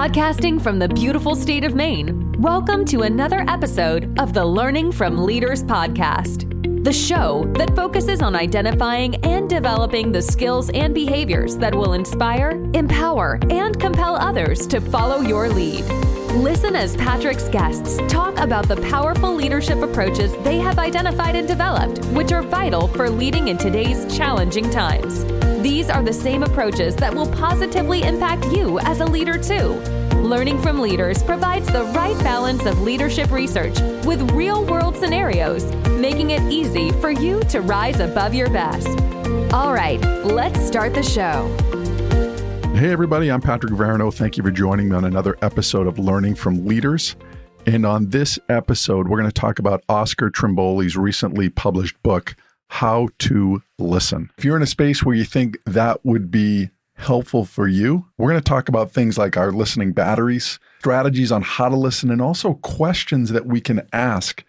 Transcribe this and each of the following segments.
Podcasting from the beautiful state of Maine, welcome to another episode of the Learning from Leaders podcast, the show that focuses on identifying and developing the skills and behaviors that will inspire, empower, and compel others to follow your lead. Listen as Patrick's guests talk about the powerful leadership approaches they have identified and developed, which are vital for leading in today's challenging times. These are the same approaches that will positively impact you as a leader too. Learning from Leaders provides the right balance of leadership research with real-world scenarios, making it easy for you to rise above your best. All right, let's start the show. Hey everybody, I'm Patrick Varano. Thank you for joining me on another episode of Learning from Leaders. And on this episode, we're going to talk about Oscar Trimboli's recently published book, How to Listen. If you're in a space where you think that would be helpful for you, we're going to talk about things like our listening batteries, strategies on how to listen, and also questions that we can ask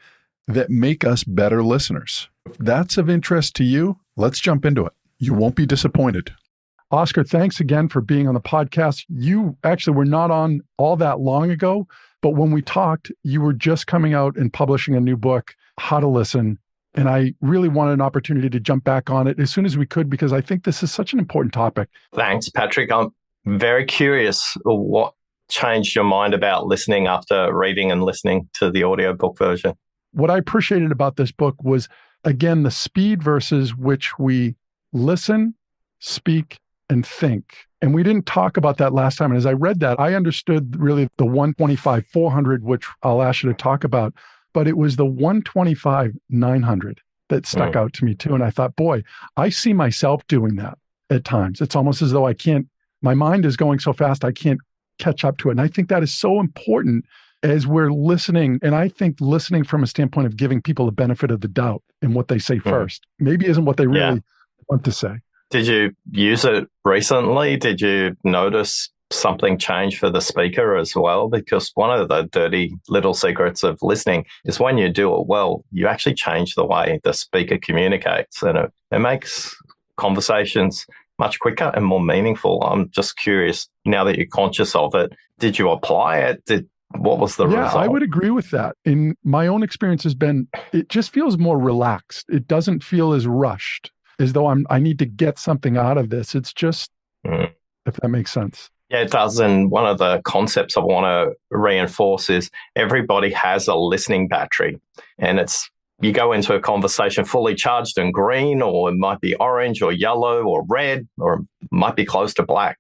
that make us better listeners. If that's of interest to you, let's jump into it. You won't be disappointed. Oscar, thanks again for being on the podcast. You actually were not on all that long ago, but when we talked, you were just coming out and publishing a new book, How to Listen. And I really wanted an opportunity to jump back on it as soon as we could, because I think this is such an important topic. Thanks, Patrick. I'm very curious what changed your mind about listening after reading and listening to the audiobook version. What I appreciated about this book was, again, the speed versus which we listen, speak, and think. And we didn't talk about that last time. And as I read that, I understood really the 125, 400, which I'll ask you to talk about. But it was the 125, 900 that stuck out to me too. And I thought, boy, I see myself doing that at times. It's almost as though my mind is going so fast, I can't catch up to it. And I think that is so important as we're listening. And I think listening from a standpoint of giving people the benefit of the doubt in what they say first, maybe isn't what they really want to say. Did you use it recently? Did you notice something change for the speaker as well? Because one of the dirty little secrets of listening is when you do it well, you actually change the way the speaker communicates, and it makes conversations much quicker and more meaningful. I'm just curious, now that you're conscious of it, did you apply it? What was the result? Yeah, I would agree with that. In my own experience has been, it just feels more relaxed. It doesn't feel as rushed, as though I need to get something out of this. It's just, if that makes sense. Yeah, it does. And one of the concepts I want to reinforce is everybody has a listening battery. And you go into a conversation fully charged and green, or it might be orange or yellow or red, or it might be close to black.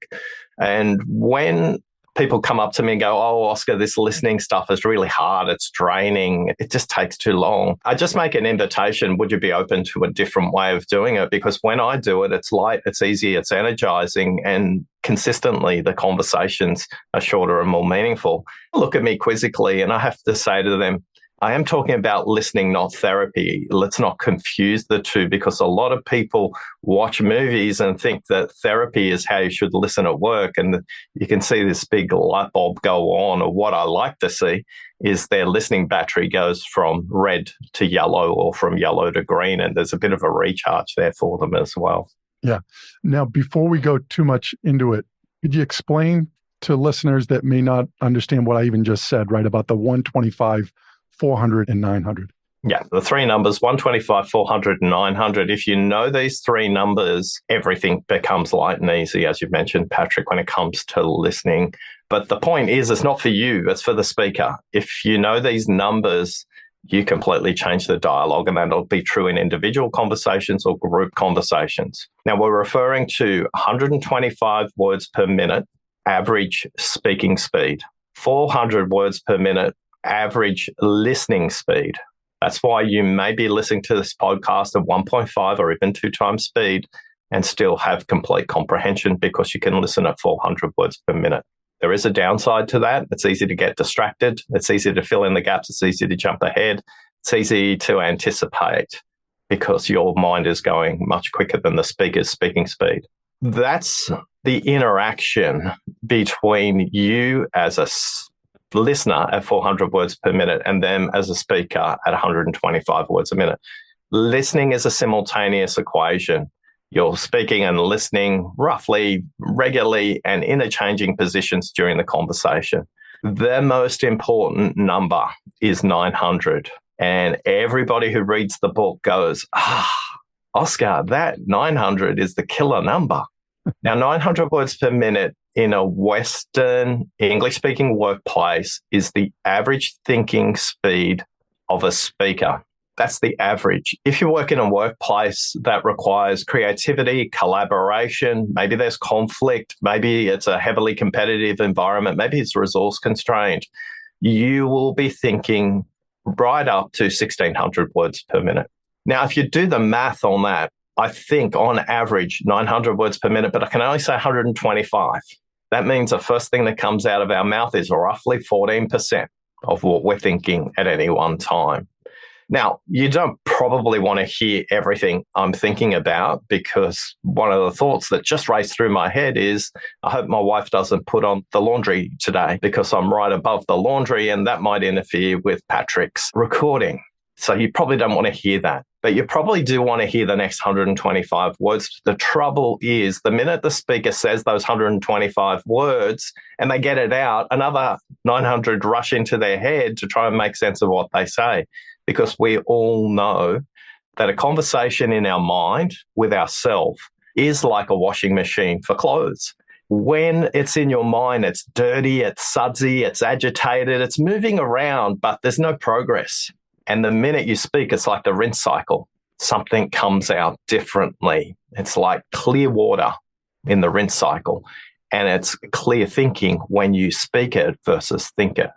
And when people come up to me and go, "Oh, Oscar, this listening stuff is really hard. It's draining. It just takes too long." I just make an invitation. Would you be open to a different way of doing it? Because when I do it, it's light, it's easy, it's energizing, and consistently the conversations are shorter and more meaningful. Look at me quizzically, and I have to say to them, I am talking about listening, not therapy. Let's not confuse the two, because a lot of people watch movies and think that therapy is how you should listen at work. And you can see this big light bulb go on. Or what I like to see is their listening battery goes from red to yellow, or from yellow to green. And there's a bit of a recharge there for them as well. Yeah. Now, before we go too much into it, could you explain to listeners that may not understand what I even just said, right, about the 125, 400, and 900? Yeah, the three numbers, 125, 400, and 900. If you know these three numbers, everything becomes light and easy, as you mentioned, Patrick, when it comes to listening. But the point is, it's not for you, it's for the speaker. If you know these numbers, you completely change the dialogue, and that'll be true in individual conversations or group conversations. Now, we're referring to 125 words per minute, average speaking speed, 400 words per minute, average listening speed. That's why you may be listening to this podcast at 1.5 or even 2 times speed and still have complete comprehension, because you can listen at 400 words per minute. There is a downside to that. It's easy to get distracted. It's easy to fill in the gaps. It's easy to jump ahead. It's easy to anticipate because your mind is going much quicker than the speaker's speaking speed. That's the interaction between you as a listener at 400 words per minute and them as a speaker at 125 words a minute. Listening is a simultaneous equation. You're speaking and listening roughly regularly and interchanging positions during the conversation. The most important number is 900. And everybody who reads the book goes, Oscar, that 900 is the killer number. Now, 900 words per minute in a Western English-speaking workplace is the average thinking speed of a speaker. That's the average. If you work in a workplace that requires creativity, collaboration, maybe there's conflict, maybe it's a heavily competitive environment, maybe it's resource constrained, you will be thinking right up to 1,600 words per minute. Now, if you do the math on that, I think on average 900 words per minute, but I can only say 125. That means the first thing that comes out of our mouth is roughly 14% of what we're thinking at any one time. Now, you don't probably want to hear everything I'm thinking about, because one of the thoughts that just raced through my head is, I hope my wife doesn't put on the laundry today because I'm right above the laundry and that might interfere with Patrick's recording. So you probably don't want to hear that. But you probably do want to hear the next 125 words. The trouble is, the minute the speaker says those 125 words and they get it out, another 900 rush into their head to try and make sense of what they say. Because we all know that a conversation in our mind with ourselves is like a washing machine for clothes. When it's in your mind, it's dirty, it's sudsy, it's agitated, it's moving around, but there's no progress. And the minute you speak, it's like the rinse cycle. Something comes out differently. It's like clear water in the rinse cycle. And it's clear thinking when you speak it versus think it.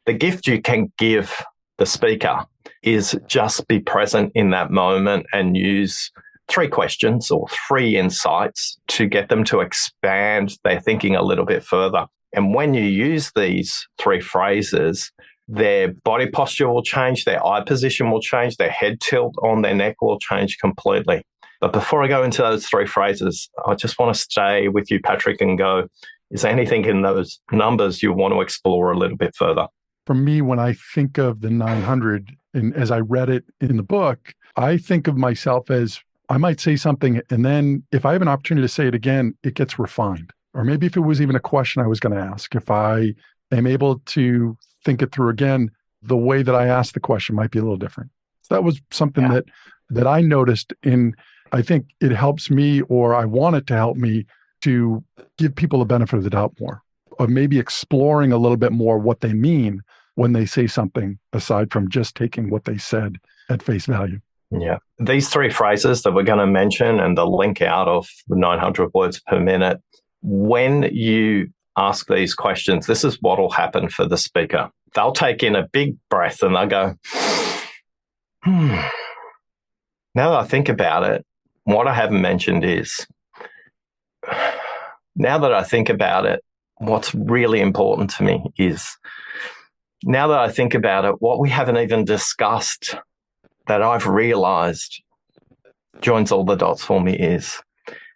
The gift you can give the speaker is just be present in that moment and use 3 questions or 3 insights to get them to expand their thinking a little bit further. And when you use these 3 phrases, their body posture will change, their eye position will change, their head tilt on their neck will change completely. But before I go into those 3 phrases, I just want to stay with you, Patrick, and go, is there anything in those numbers you want to explore a little bit further? For me, when I think of the 900, and as I read it in the book, I think of myself as, I might say something, and then if I have an opportunity to say it again, it gets refined. Or maybe if it was even a question I was going to ask, if I am able to think it through again, the way that I asked the question might be a little different. So that was something that I noticed, and I think it helps me, or I want it to help me, to give people the benefit of the doubt more, or maybe exploring a little bit more what they mean when they say something, aside from just taking what they said at face value. Yeah. These 3 phrases that we're going to mention and the link out of the 900 words per minute, when you ask these questions, this is what will happen for the speaker. They'll take in a big breath and they'll go, Now that I think about it, what I haven't mentioned is, now that I think about it, what's really important to me is, now that I think about it, what we haven't even discussed that I've realized joins all the dots for me is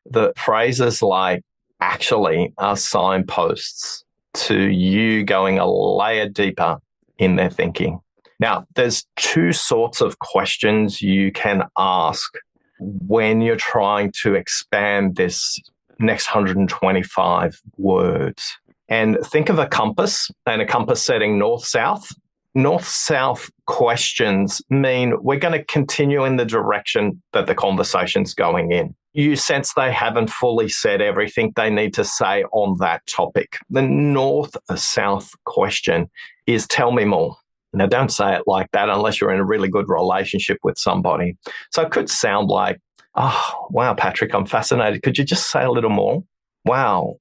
the phrases like actually are signposts to you going a layer deeper in their thinking. Now, there's 2 sorts of questions you can ask when you're trying to expand this next 125 words. And think of a compass and a compass setting north-south. North-south questions mean we're going to continue in the direction that the conversation's going in. You sense they haven't fully said everything they need to say on that topic. The north-south question is, tell me more. Now, don't say it like that unless you're in a really good relationship with somebody. So it could sound like, oh, wow, Patrick, I'm fascinated. Could you just say a little more? Wow,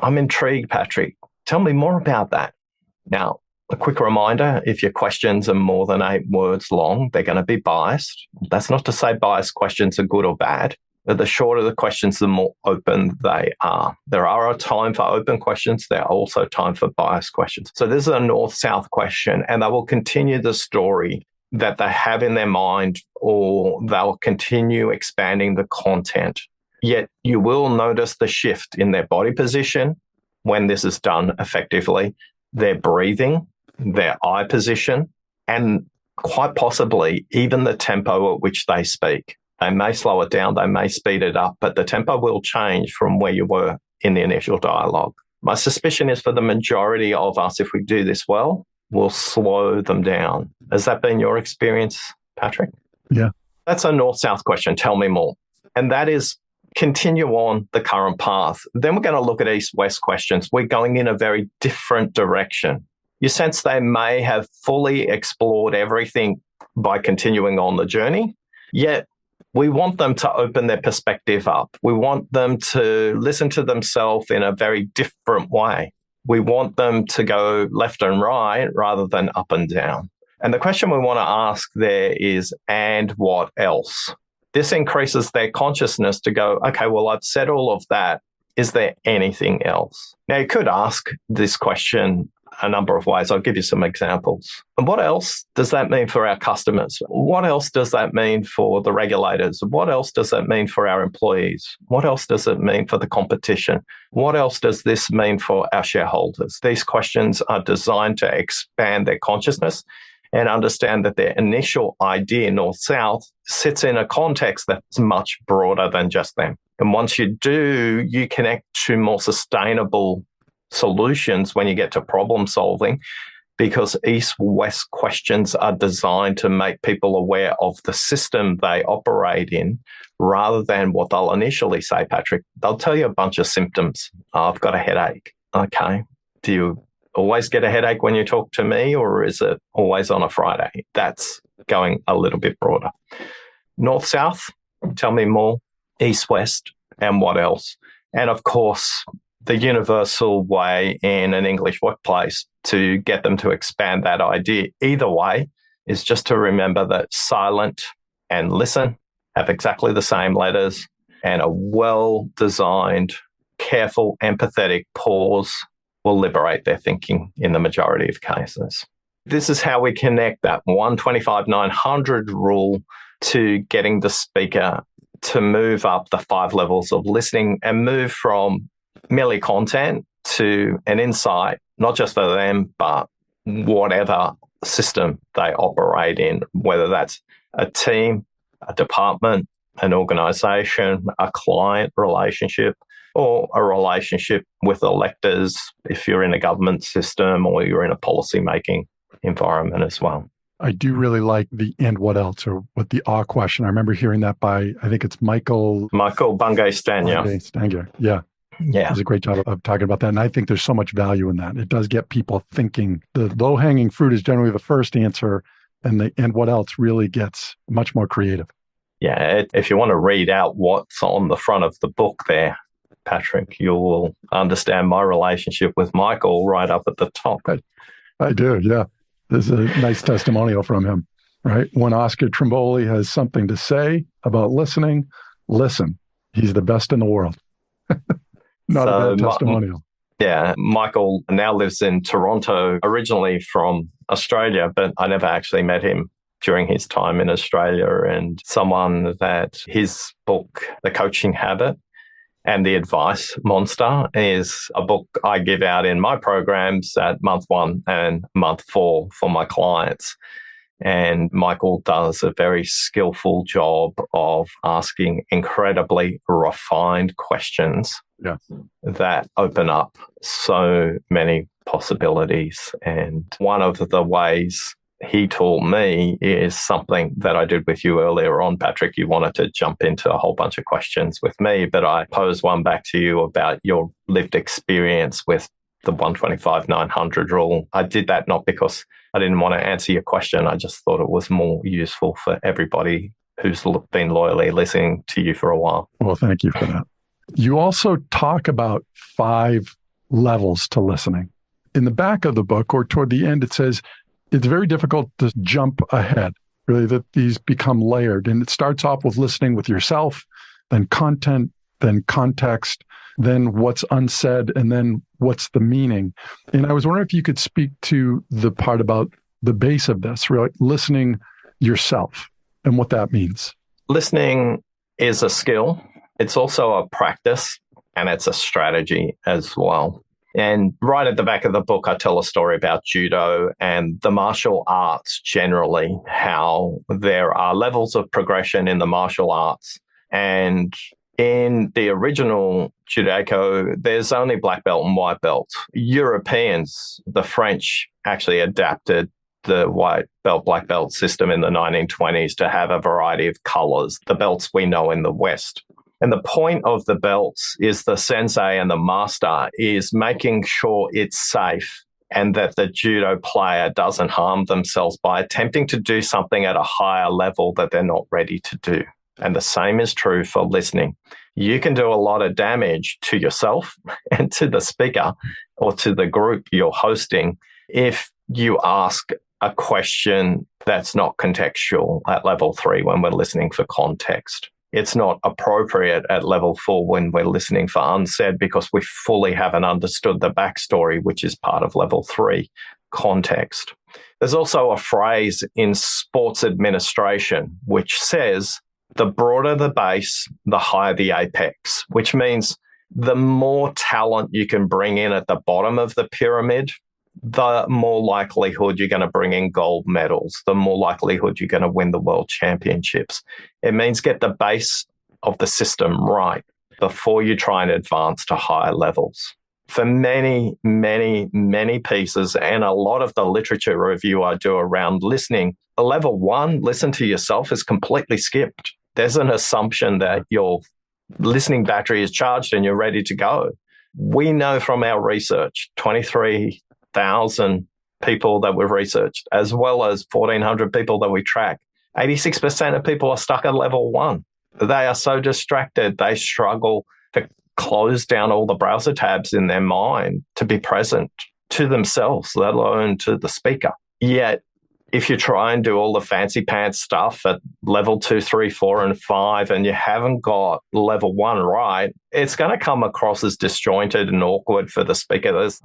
I'm intrigued, Patrick. Tell me more about that. Now, a quick reminder, if your questions are more than 8 words long, they're going to be biased. That's not to say biased questions are good or bad. But the shorter the questions, the more open they are. There are a time for open questions. There are also time for biased questions. So this is a north-south question, and they will continue the story that they have in their mind, or they'll continue expanding the content. Yet you will notice the shift in their body position when this is done effectively, their breathing, their eye position, and quite possibly even the tempo at which they speak. They may slow it down, they may speed it up, but the tempo will change from where you were in the initial dialogue. My suspicion is for the majority of us, if we do this well, we'll slow them down. Has that been your experience, Patrick? Yeah. That's a north-south question. Tell me more. And that is, continue on the current path. Then we're going to look at east-west questions. We're going in a very different direction. You sense they may have fully explored everything by continuing on the journey, yet we want them to open their perspective up. We want them to listen to themselves in a very different way. We want them to go left and right rather than up and down. And the question we want to ask there is, and what else? This increases their consciousness to go, okay, well, I've said all of that. Is there anything else? Now, you could ask this question a number of ways. I'll give you some examples. And what else does that mean for our customers? What else does that mean for the regulators? What else does that mean for our employees? What else does it mean for the competition? What else does this mean for our shareholders? These questions are designed to expand their consciousness and understand that their initial idea, north-south, sits in a context that's much broader than just them. And once you do, you connect to more sustainable solutions when you get to problem solving, because east-west questions are designed to make people aware of the system they operate in rather than what they'll initially say, Patrick. They'll tell you a bunch of symptoms. Oh, I've got a headache. Okay. Do you always get a headache when you talk to me, or is it always on a Friday? That's going a little bit broader. North-south, tell me more. East-west, and what else? And of course, the universal way in an English workplace to get them to expand that idea either way is just to remember that silent and listen have exactly the same letters, and a well-designed, careful, empathetic pause will liberate their thinking in the majority of cases. This is how we connect that 125-900 rule to getting the speaker to move up the 5 levels of listening and move from merely content to an insight, not just for them, but whatever system they operate in, whether that's a team, a department, an organization, a client relationship, or a relationship with electors if you're in a government system or you're in a policy-making environment as well. I do really like the and what else, or what the question. I remember hearing that by, I think it's Michael Bungay-Stanier. Yeah. Yeah. Does a great job of talking about that. And I think there's so much value in that. It does get people thinking. The low-hanging fruit is generally the first answer, and the and what else really gets much more creative. Yeah. If you want to read out what's on the front of the book there, Patrick, you will understand my relationship with Michael right up at the top. I do, yeah. There's a nice testimonial from him, right? When Oscar Trimboli has something to say about listening, listen. He's the best in the world. Not a bad testimonial. Yeah, Michael now lives in Toronto, originally from Australia, but I never actually met him during his time in Australia. And someone that his book, The Coaching Habit and the Advice Monster, is a book I give out in my programs at month 1 and month 4 for my clients. And Michael does a very skillful job of asking incredibly refined questions that open up so many possibilities. And one of the ways he taught me is something that I did with you earlier on, Patrick. You wanted to jump into a whole bunch of questions with me, but I posed one back to you about your lived experience with the 125-900 rule. I did that not because I didn't want to answer your question. I just thought it was more useful for everybody who's been loyally listening to you for a while. Well, thank you for that. You also talk about 5 levels to listening. In the back of the book, or toward the end, it says it's very difficult to jump ahead, really, that these become layered. And it starts off with listening with yourself, then content, then context, then what's unsaid, and then what's the meaning. And I was wondering if you could speak to the part about the base of this, really listening yourself and what that means. Listening is a skill. It's also a practice, and it's a strategy as well. And right at the back of the book, I tell a story about judo and the martial arts generally, how there are levels of progression in the martial arts. And in the original Judaiko, there's only black belt and white belt. Europeans, the French, actually adapted the white belt, black belt system in the 1920s to have a variety of colors, the belts we know in the West. And the point of the belts is the sensei and the master is making sure it's safe and that the judo player doesn't harm themselves by attempting to do something at a higher level that they're not ready to do. And the same is true for listening. You can do a lot of damage to yourself and to the speaker or to the group you're hosting if you ask a question that's not contextual at level 3 when we're listening for context. It's not appropriate at level 4 when we're listening for unsaid because we fully haven't understood the backstory, which is part of level 3 context. There's also a phrase in sports administration which says, the broader the base, the higher the apex, which means the more talent you can bring in at the bottom of the pyramid, the more likelihood you're going to bring in gold medals, the more likelihood you're going to win the world championships. It means get the base of the system right before you try and advance to higher levels. For many, many, many pieces and a lot of the literature review I do around listening, level 1, listen to yourself, is completely skipped. There's an assumption that your listening battery is charged and you're ready to go. We know from our research, 23,000 people that we've researched, as well as 1,400 people that we track, 86% of people are stuck at level 1. They are so distracted, they struggle to close down all the browser tabs in their mind to be present to themselves, let alone to the speaker. Yet, if you try and do all the fancy pants stuff at level 2, 3, 4, and 5, and you haven't got level 1 right, it's going to come across as disjointed and awkward for the speaker. There's,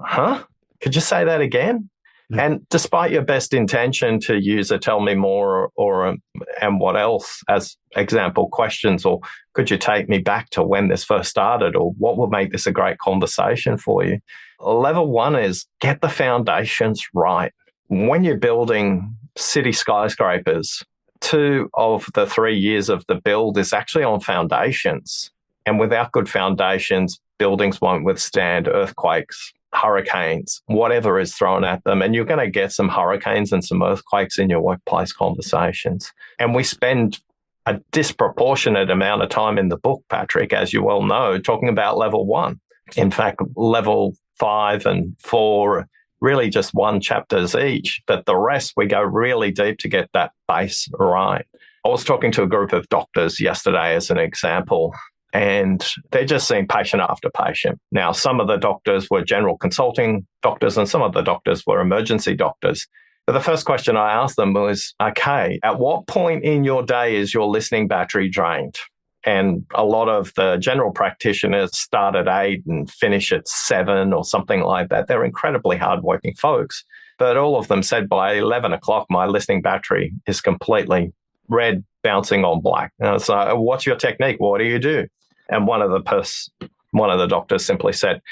could you say that again? Yeah. And despite your best intention to use a tell me more or and what else as example questions, or could you take me back to when this first started, or what would make this a great conversation for you? Level 1 is get the foundations right. When you're building city skyscrapers, 2 of the 3 years of the build is actually on foundations. And without good foundations, buildings won't withstand earthquakes, hurricanes, whatever is thrown at them. And you're going to get some hurricanes and some earthquakes in your workplace conversations. And we spend a disproportionate amount of time in the book, Patrick, as you well know, talking about level 1. In fact, level 5 and 4 really just 1 chapters each, but the rest we go really deep to get that base right. I was talking to a group of doctors yesterday as an example, and they're just seeing patient after patient. Now, some of the doctors were general consulting doctors and some of the doctors were emergency doctors. But the first question I asked them was, okay, at what point in your day is your listening battery drained? And a lot of the general practitioners start at 8 and finish at 7 or something like that. They're incredibly hardworking folks. But all of them said by 11 o'clock, my listening battery is completely red, bouncing on black. And so what's your technique? What do you do? And one of the doctors simply said,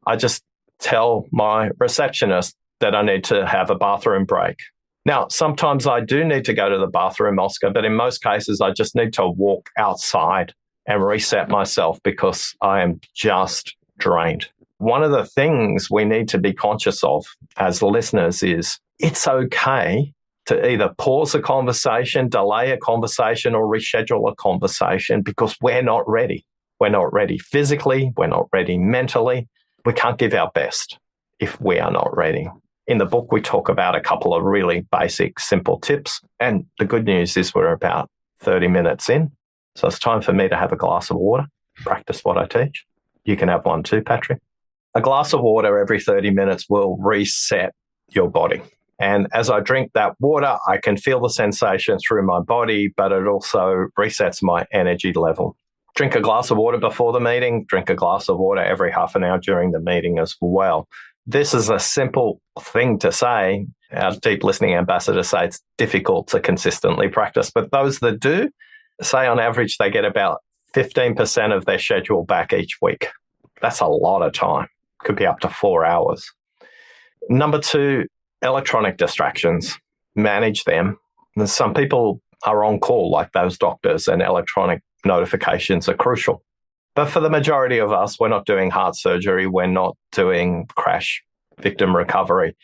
I just tell my receptionist that I need to have a bathroom break. Now, sometimes I do need to go to the bathroom, Oscar, but in most cases, I just need to walk outside and reset myself because I am just drained. One of the things we need to be conscious of as listeners is it's okay to either pause a conversation, delay a conversation, or reschedule a conversation because we're not ready. We're not ready physically. We're not ready mentally. We can't give our best if we are not ready. In the book, we talk about a couple of really basic, simple tips. And the good news is we're about 30 minutes in. So it's time for me to have a glass of water, practice what I teach. You can have one too, Patrick. A glass of water every 30 minutes will reset your body. And as I drink that water, I can feel the sensation through my body, but it also resets my energy level. Drink a glass of water before the meeting, drink a glass of water every half an hour during the meeting as well. This is a simple thing to say. Our deep listening ambassadors say it's difficult to consistently practice, but those that do, say on average, they get about 15% of their schedule back each week. That's a lot of time could be up to 4 hours. Number 2, electronic distractions. Manage them. And some people are on call, like those doctors, and electronic notifications are crucial. But for the majority of us, we're not doing heart surgery. We're not doing crash victim recovery.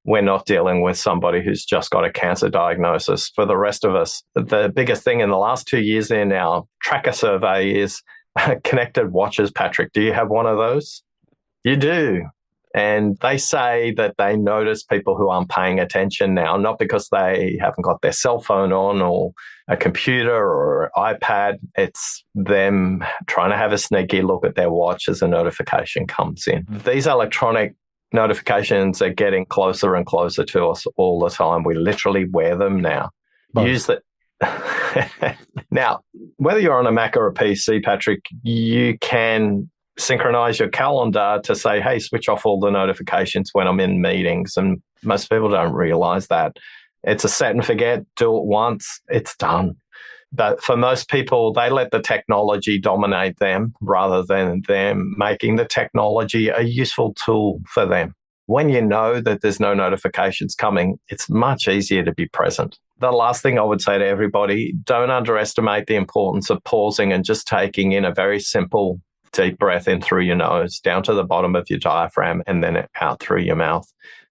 We're not dealing with somebody who's just got a cancer diagnosis. For the rest of us, the biggest thing in the last 2 years in our tracker survey is connected watches. Patrick, do you have one of those? You do. And they say that they notice people who aren't paying attention now, not because they haven't got their cell phone on or a computer or iPad. It's them trying to have a sneaky look at their watch as a notification comes in. These electronic notifications are getting closer and closer to us all the time. We literally wear them now. Use that. Now, whether you're on a Mac or a PC, Patrick, you can synchronize your calendar to say, hey, switch off all the notifications when I'm in meetings. And most people don't realize that. It's a set and forget, do it once, it's done. But for most people, they let the technology dominate them rather than them making the technology a useful tool for them. When you know that there's no notifications coming, it's much easier to be present. The last thing I would say to everybody, don't underestimate the importance of pausing and just taking in a very simple deep breath in through your nose, down to the bottom of your diaphragm, and then out through your mouth.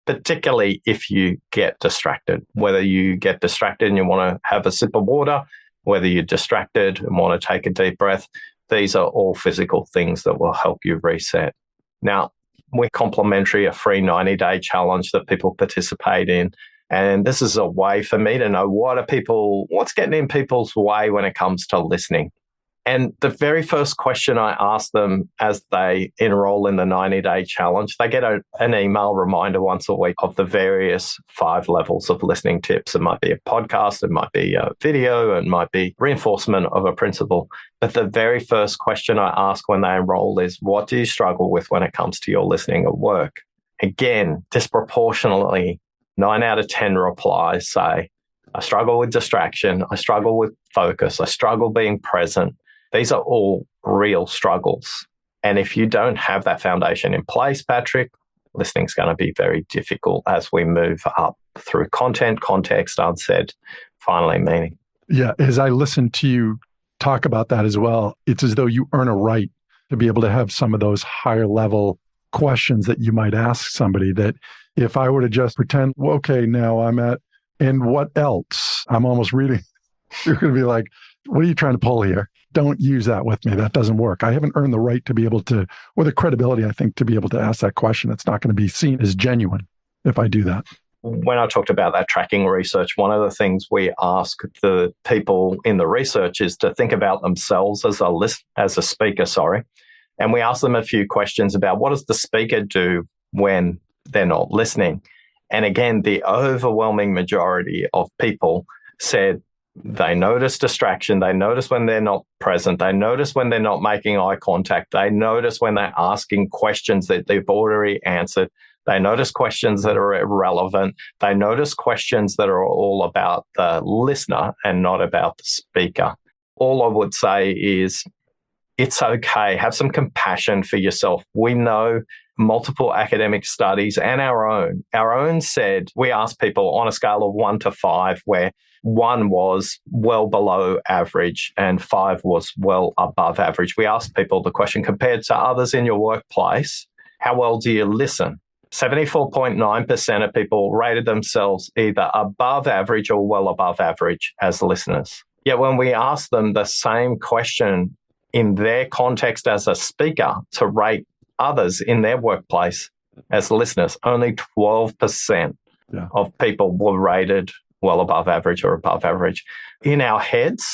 Particularly if you get distracted, whether you get distracted and you want to have a sip of water, whether you're distracted and want to take a deep breath, these are all physical things that will help you reset. Now, we're complimentary, a free 90-day challenge that people participate in. And this is a way for me to know what's getting in people's way when it comes to listening. And the very first question I ask them as they enroll in the 90-day challenge, they get an email reminder once a week of the various 5 levels of listening tips. It might be a podcast, it might be a video, it might be reinforcement of a principle. But the very first question I ask when they enroll is, what do you struggle with when it comes to your listening at work? Again, disproportionately, 9 out of 10 replies say, I struggle with distraction, I struggle with focus, I struggle being present. These are all real struggles. And if you don't have that foundation in place, Patrick, listening's going to be very difficult as we move up through content, context, unsaid, finally meaning. Yeah, as I listen to you talk about that as well, it's as though you earn a right to be able to have some of those higher level questions that you might ask somebody that if I were to just pretend, well, okay, now I'm at, and what else? I'm almost reading, you're going to be like, what are you trying to pull here? Don't use that with me. That doesn't work. I haven't earned the right to be able to, or the credibility, I think, to be able to ask that question. It's not going to be seen as genuine if I do that. When I talked about that tracking research, one of the things we ask the people in the research is to think about themselves as a speaker, and we ask them a few questions about what does the speaker do when they're not listening. And again, the overwhelming majority of people said they notice distraction, they notice when they're not present, they notice when they're not making eye contact, they notice when they're asking questions that they've already answered, they notice questions that are irrelevant, they notice questions that are all about the listener and not about the speaker. All I would say is it's okay. Have some compassion for yourself. We know multiple academic studies and our own said, we asked people on a scale of 1 to 5, where 1 was well below average and 5 was well above average. We asked people the question, compared to others in your workplace, how well do you listen? 74.9% of people rated themselves either above average or well above average as listeners. Yet when we asked them the same question in their context as a speaker to rate others in their workplace as listeners, only 12% of people were rated well above average or above average. In our heads,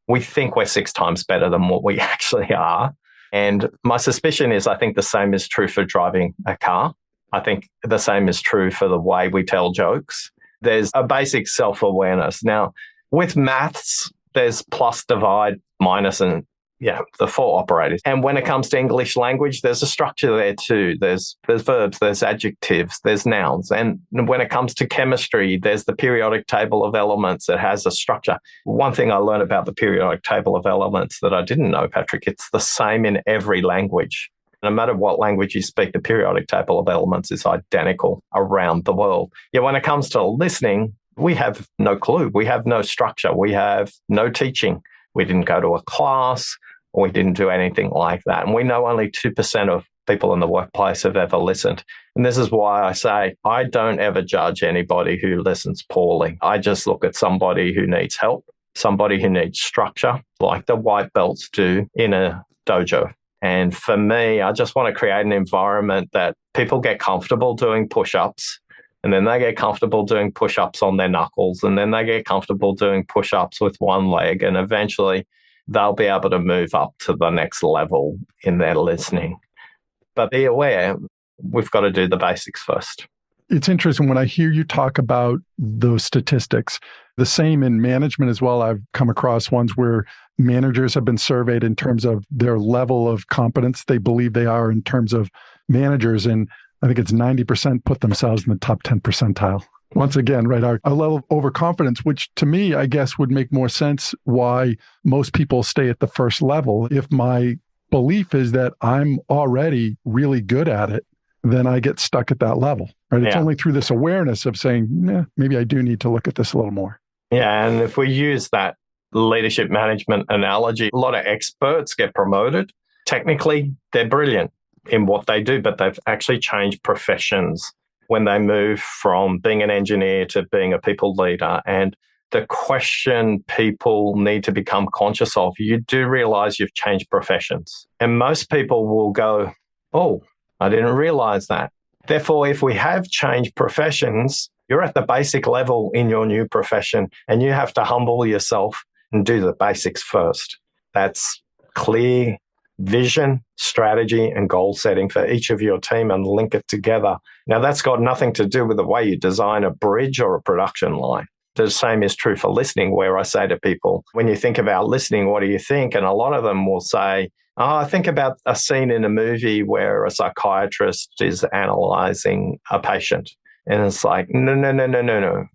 we think we're 6 times better than what we actually are. And my suspicion is I think the same is true for driving a car. I think the same is true for the way we tell jokes. There's a basic self-awareness. Now, with maths, there's plus, divide, minus, and the 4 operators. And when it comes to English language, there's a structure there too. There's verbs, there's adjectives, there's nouns. And when it comes to chemistry, there's the periodic table of elements that has a structure. One thing I learned about the periodic table of elements that I didn't know, Patrick, it's the same in every language. No matter what language you speak, the periodic table of elements is identical around the world. Yet when it comes to listening, we have no clue. We have no structure. We have no teaching. We didn't go to a class. We didn't do anything like that. And we know only 2% of people in the workplace have ever listened. And this is why I say I don't ever judge anybody who listens poorly. I just look at somebody who needs help, somebody who needs structure, like the white belts do in a dojo. And for me, I just want to create an environment that people get comfortable doing push-ups, and then they get comfortable doing push-ups on their knuckles, and then they get comfortable doing push-ups with one leg, and eventually they'll be able to move up to the next level in their listening. But be aware, we've got to do the basics first. It's interesting when I hear you talk about those statistics, the same in management as well. I've come across ones where managers have been surveyed in terms of their level of competence they believe they are in terms of managers. And I think it's 90% put themselves in the top 10 percentile. Once again, right, our level of overconfidence, which to me, I guess would make more sense why most people stay at the first level. If my belief is that I'm already really good at it, then I get stuck at that level, right? It's only through this awareness of saying, maybe I do need to look at this a little more. Yeah, and if we use that leadership management analogy, a lot of experts get promoted. Technically, they're brilliant in what they do, but they've actually changed professions when they move from being an engineer to being a people leader. And the question people need to become conscious of, you do realize you've changed professions. And most people will go, oh, I didn't realize that. Therefore, if we have changed professions, you're at the basic level in your new profession, and you have to humble yourself and do the basics first. That's clear vision, strategy, and goal setting for each of your team and link it together. Now, that's got nothing to do with the way you design a bridge or a production line. The same is true for listening, where I say to people, when you think about listening, what do you think? And a lot of them will say, I think about a scene in a movie where a psychiatrist is analyzing a patient. And it's like, no.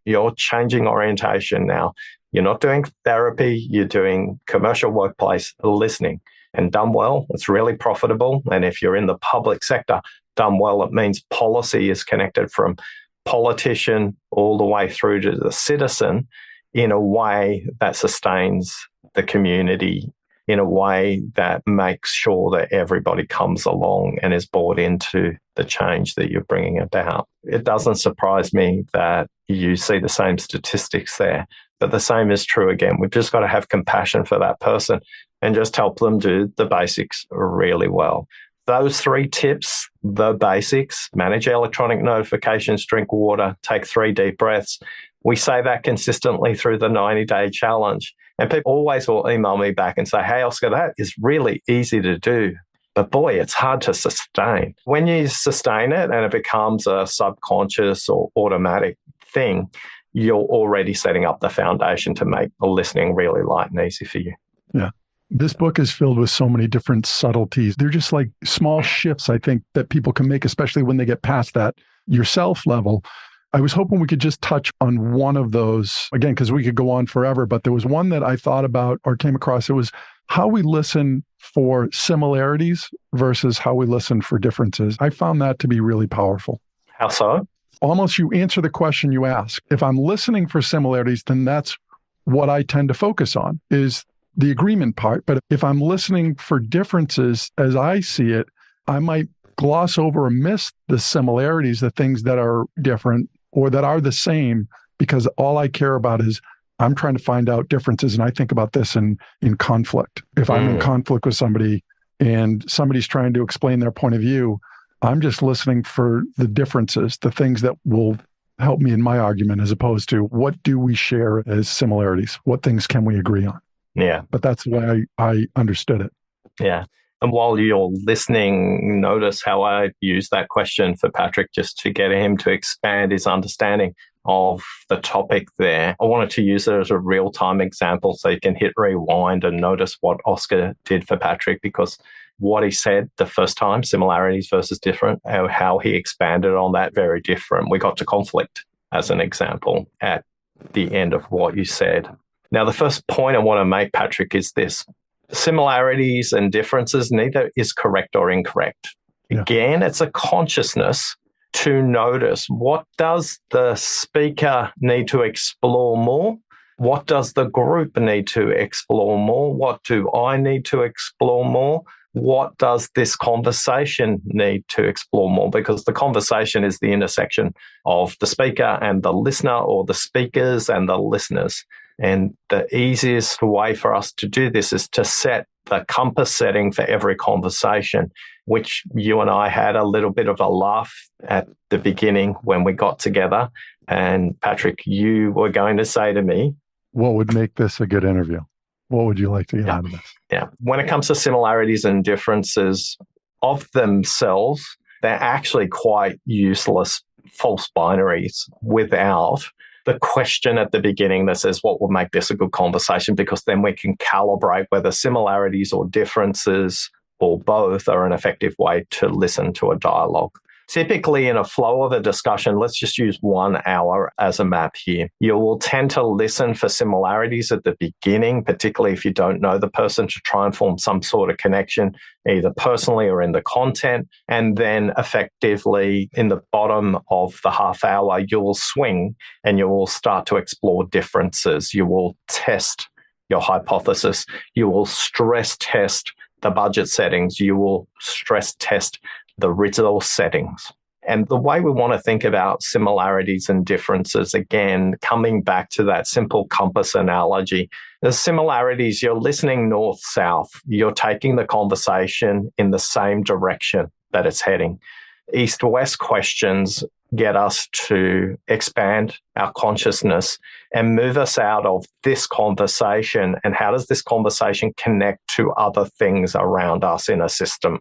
You're changing orientation now. You're not doing therapy. You're doing commercial workplace listening. And done well, it's really profitable. And if you're in the public sector, done well, it means policy is connected from politician all the way through to the citizen in a way that sustains the community, in a way that makes sure that everybody comes along and is bought into the change that you're bringing about. It doesn't surprise me that you see the same statistics there, but the same is true again. We've just got to have compassion for that person and just help them do the basics really well. Those 3 tips, the basics: manage electronic notifications, drink water, take 3 deep breaths. We say that consistently through the 90-day challenge. And people always will email me back and say, hey, Oscar, that is really easy to do. But boy, it's hard to sustain. When you sustain it and it becomes a subconscious or automatic thing, you're already setting up the foundation to make the listening really light and easy for you. Yeah. This book is filled with so many different subtleties. They're just like small shifts, I think, that people can make, especially when they get past that yourself level. I was hoping we could just touch on one of those, again, because we could go on forever, but there was one that I thought about or came across. It was how we listen for similarities versus how we listen for differences. I found that to be really powerful. How so? Almost you answer the question you ask. If I'm listening for similarities, then that's what I tend to focus on, is the agreement part. But if I'm listening for differences as I see it, I might gloss over or miss the similarities, the things that are different or that are the same, because all I care about is I'm trying to find out differences. And I think about this in conflict. If I'm in conflict with somebody and somebody's trying to explain their point of view, I'm just listening for the differences, the things that will help me in my argument, as opposed to what do we share as similarities? What things can we agree on? Yeah. But that's the way I understood it. Yeah. And while you're listening, notice how I use that question for Patrick just to get him to expand his understanding of the topic there. I wanted to use it as a real-time example so you can hit rewind and notice what Oscar did for Patrick, because what he said the first time, similarities versus different, how he expanded on that, very different. We got to conflict as an example at the end of what you said. Now, the first point I want to make, Patrick, is this. Similarities and differences, neither is correct or incorrect. Yeah. Again, it's a consciousness to notice, what does the speaker need to explore more? What does the group need to explore more? What do I need to explore more? What does this conversation need to explore more? Because the conversation is the intersection of the speaker and the listener, or the speakers and the listeners. And the easiest way for us to do this is to set the compass setting for every conversation, which you and I had a little bit of a laugh at the beginning when we got together. And Patrick, you were going to say to me, what would make this a good interview? What would you like to get out of this? Yeah. When it comes to similarities and differences of themselves, they're actually quite useless false binaries without the question at the beginning that says, what will make this a good conversation? Because then we can calibrate whether similarities or differences or both are an effective way to listen to a dialogue. Typically, in a flow of a discussion, let's just use 1 hour as a map here. You will tend to listen for similarities at the beginning, particularly if you don't know the person, to try and form some sort of connection, either personally or in the content. And then effectively, in the bottom of the half hour, you will swing and you will start to explore differences. You will test your hypothesis. You will stress test the budget settings. You will stress test the resource settings. And the way we want to think about similarities and differences, again, coming back to that simple compass analogy, the similarities, you're listening north-south, you're taking the conversation in the same direction that it's heading. East-west questions get us to expand our consciousness and move us out of this conversation. And how does this conversation connect to other things around us in a system?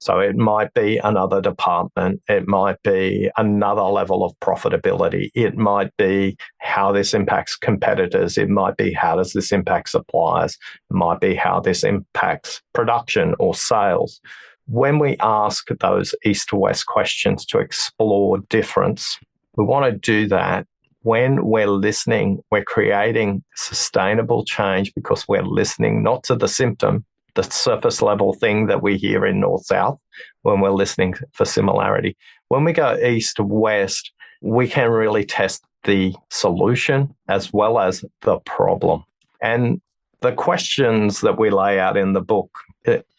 So it might be another department. It might be another level of profitability. It might be how this impacts competitors. It might be how does this impact suppliers. It might be how this impacts production or sales. When we ask those east-west questions to explore difference, we want to do that when we're listening. We're creating sustainable change because we're listening not to the symptom, the surface level thing that we hear in north-south, when we're listening for similarity. When we go east-west, we can really test the solution as well as the problem. And the questions that we lay out in the book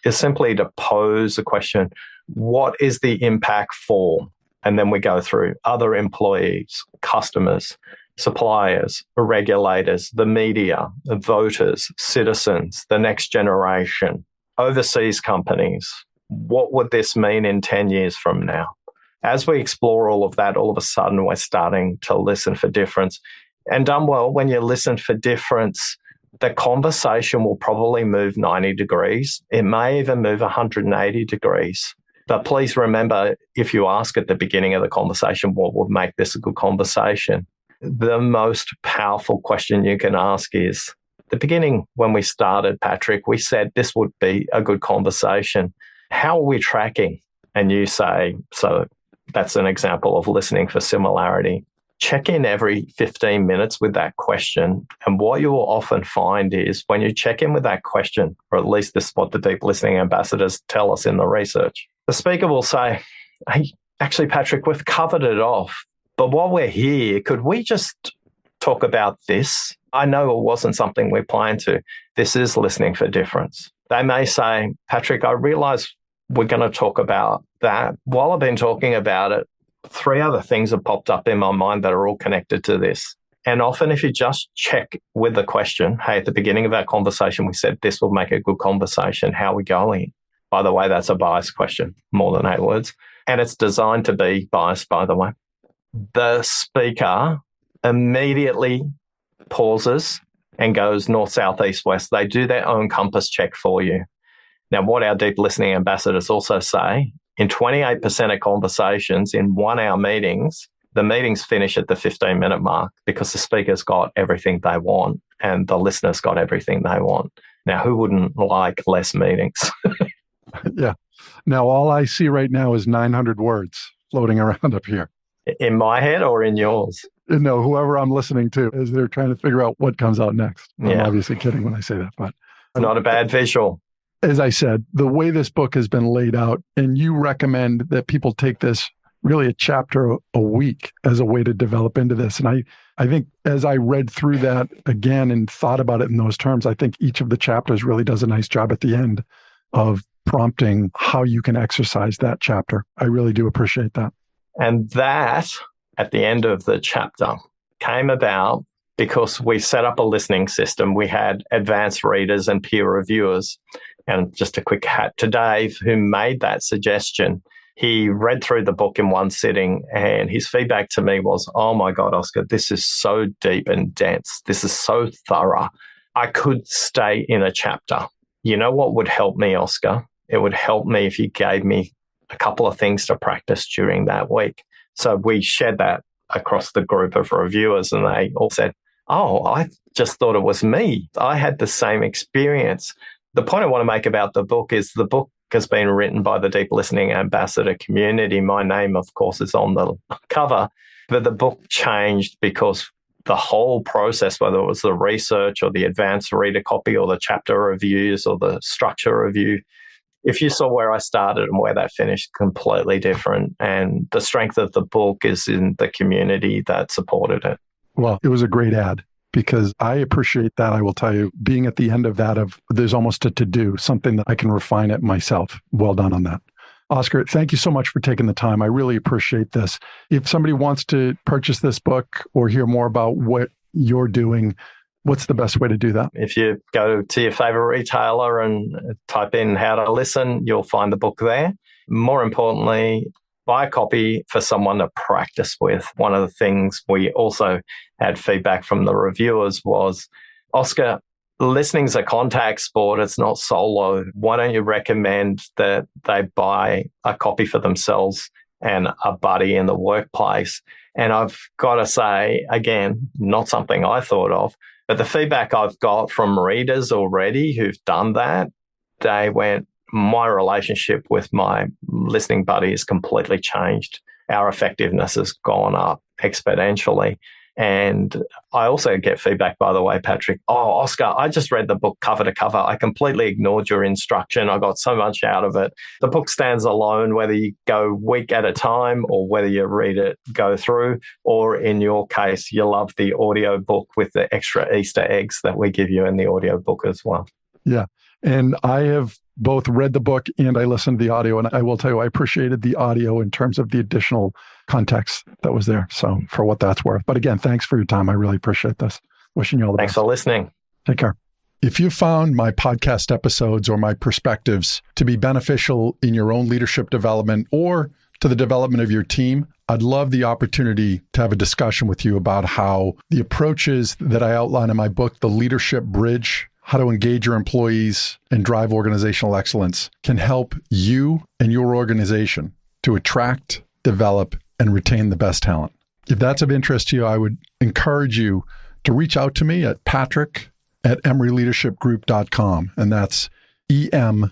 is simply to pose a question, what is the impact for? And then we go through other employees, customers, suppliers, regulators, the media, the voters, citizens, the next generation, overseas companies. What would this mean in 10 years from now? As we explore all of that, all of a sudden we're starting to listen for difference. And done well, when you listen for difference, the conversation will probably move 90 degrees. It may even move 180 degrees. But please remember, if you ask at the beginning of the conversation, what would make this a good conversation? The most powerful question you can ask is, at the beginning when we started, Patrick, we said this would be a good conversation. How are we tracking? And you say, so that's an example of listening for similarity. Check in every 15 minutes with that question. And what you will often find is when you check in with that question, or at least this is what the deep listening ambassadors tell us in the research, the speaker will say, hey, actually, Patrick, we've covered it off. But while we're here, could we just talk about this? I know it wasn't something we planned to. This is listening for difference. They may say, Patrick, I realize we're going to talk about that. While I've been talking about it, 3 other things have popped up in my mind that are all connected to this. And often if you just check with the question, hey, at the beginning of our conversation, we said this will make a good conversation. How are we going? By the way, that's a biased question, more than 8 words. And it's designed to be biased, by the way. The speaker immediately pauses and goes north, south, east, west. They do their own compass check for you. Now, what our deep listening ambassadors also say, in 28% of conversations in 1 hour meetings, the meetings finish at the 15-minute mark because the speaker's got everything they want and the listener's got everything they want. Now, who wouldn't like less meetings? Yeah. Now, all I see right now is 900 words floating around up here. In my head or in yours? No, whoever I'm listening to, as they're trying to figure out what comes out next. I'm obviously kidding when I say that, but Not a bad visual. As I said, the way this book has been laid out, and you recommend that people take this really a chapter a week as a way to develop into this. And I think as I read through that again and thought about it in those terms, I think each of the chapters really does a nice job at the end of prompting how you can exercise that chapter. I really do appreciate that. And that, at the end of the chapter, came about because we set up a listening system. We had advanced readers and peer reviewers. And just a quick hat to Dave, who made that suggestion. He read through the book in one sitting, and his feedback to me was, oh my God, Oscar, this is so deep and dense. This is so thorough. I could stay in a chapter. You know what would help me, Oscar? It would help me if you gave me a couple of things to practice during that week. So we shared that across the group of reviewers, and they all said, oh, I just thought it was me. I had the same experience. The point I want to make about the book is the book has been written by the Deep Listening Ambassador community. My name, of course, is on the cover, but the book changed because the whole process, whether it was the research or the advanced reader copy or the chapter reviews or the structure review, if you saw where I started and where that finished, completely different. And the strength of the book is in the community that supported it. Well, it was a great ad, because I appreciate that. I will tell you, being at the end of that, there's almost a to-do, something that I can refine it myself. Well done on that. Oscar, thank you so much for taking the time. I really appreciate this. If somebody wants to purchase this book or hear more about what you're doing, what's the best way to do that? If you go to your favorite retailer and type in how to listen, you'll find the book there. More importantly, buy a copy for someone to practice with. One of the things we also had feedback from the reviewers was, Oscar, listening's a contact sport. It's not solo. Why don't you recommend that they buy a copy for themselves and a buddy in the workplace? And I've got to say, again, not something I thought of, but the feedback I've got from readers already who've done that, they went, my relationship with my listening buddy has completely changed. Our effectiveness has gone up exponentially. And I also get feedback, by the way, Patrick, oh, Oscar, I just read the book cover to cover. I completely ignored your instruction. I got so much out of it. The book stands alone, whether you go week at a time or whether you read it, go through, or in your case, you love the audio book with the extra Easter eggs that we give you in the audio book as well. Yeah. And I have both read the book and I listened to the audio. And I will tell you, I appreciated the audio in terms of the additional context that was there. So for what that's worth. But again, thanks for your time. I really appreciate this. Wishing you all the best. Thanks for listening. Take care. If you found my podcast episodes or my perspectives to be beneficial in your own leadership development or to the development of your team, I'd love the opportunity to have a discussion with you about how the approaches that I outline in my book, The Leadership Bridge, how to engage your employees and drive organizational excellence, can help you and your organization to attract, develop, and retain the best talent. If that's of interest to you, I would encourage you to reach out to me at patrick@emeryleadershipgroup.com. And that's EMERY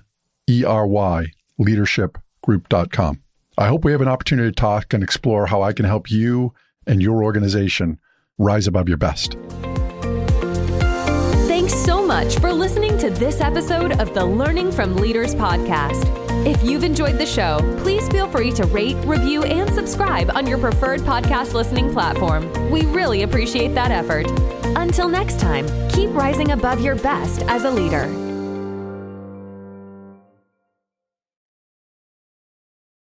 leadershipgroup.com. I hope we have an opportunity to talk and explore how I can help you and your organization rise above your best. Thanks so much for listening to this episode of the Learning from Leaders podcast. If you've enjoyed the show, please feel free to rate, review, and subscribe on your preferred podcast listening platform. We really appreciate that effort. Until next time, keep rising above your best as a leader.